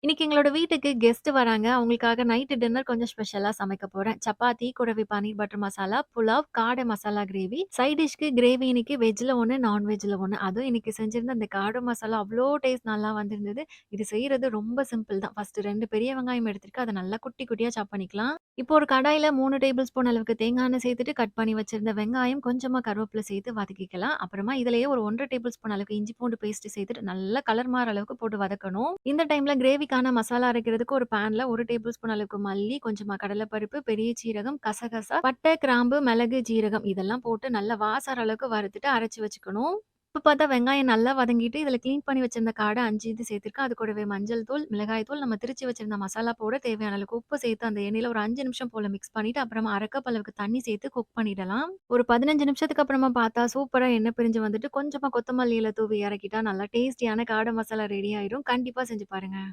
இன்னைக்கு எங்களோட வீட்டுக்கு கெஸ்ட் வராங்க. அவங்களுக்காக நைட் டின்னர் கொஞ்சம் ஸ்பெஷலா சமைக்க போறேன். சப்பாத்தி, கூடவே பன்னீர் பட்டர் மசாலா, புலாவ், காடை மசாலா கிரேவி. சைட் டிஷ்க்கு கிரேவி இன்னைக்கு வெஜ்ல 1, நான்வெஜ்ல 1. அதுவும் இன்னைக்கு செஞ்சிருந்த அந்த காடை மசாலா அவ்ளோ டேஸ்ட் நல்லா வந்திருந்தது. இது செய்றது ரொம்ப சிம்பிள் தான். ஃபர்ஸ்ட் 2 பெரிய வெங்காயம் எடுத்திருக்கேன். அத நல்லா குட்டி குட்டியா சாப் பண்ணிக்கலாம். இப்போ ஒரு கடாயில 3 டேபிள் ஸ்பூன் அளவுக்கு தேங்காய் எண்ணெய் சேர்த்துட்டு கட் பண்ணி வச்சிருந்த வெங்காயம், கொஞ்சமா கருவேப்பிலை சேர்த்து வதக்கிக்கலாம். அப்புறமா இதிலேயே ஒரு 1 1/2 டேபிள் ஸ்பூன் அளவுக்கு இஞ்சி பூண்டு பேஸ்ட் சேர்த்துட்டு நல்லா கலர் மாற அளவுக்கு போட்டு வதக்கணும். இந்த டைம்ல கிரேவிக்கான மசாலா அரைக்கிறதுக்கு ஒரு பேன்ல 1 டேபிள் ஸ்பூன் அளவுக்கு மல்லி, கொஞ்சமா கடலைப்பருப்பு, பெரிய சீரகம், கசகசா, பட்டை, கிராம்பு, மிளகு, ஜீரகம் இதெல்லாம் போட்டு நல்லா வாசற அளவுக்கு வறுத்துட்டு அரைச்சு வச்சுக்கணும். இப்ப பார்த்தா வெங்காயம் நல்லா வதங்கிட்டு, இதில கிளீன் பண்ணி வச்சிருந்த காடை 5 இது சேர்த்திருக்கேன். அது கூடவே மஞ்சள் தூள், மிளகாய் தூள், நம்ம திரிச்சு வச்சிருந்த மசாலா பவுடர், தேவையான அளவுக்கு உப்பு சேர்த்து அந்த எண்ணெயில ஒரு 5 நிமிஷம் போல மிக்ஸ் பண்ணிட்டு, அப்புறமா 1/2 கப் அளவுக்கு தண்ணி சேர்த்து குக் பண்ணிடலாம். ஒரு 15 நிமிஷத்துக்கு அப்புறமா பார்த்தா சூப்பரா எண்ணெய் பிரிஞ்சு வந்துட்டு, கொஞ்சமா கொத்தமல்லி இல தூவி இறக்கிட்டா நல்லா டேஸ்டியான காடை மசாலா ரெடி ஆயிரும். கண்டிப்பா செஞ்சு பாருங்க.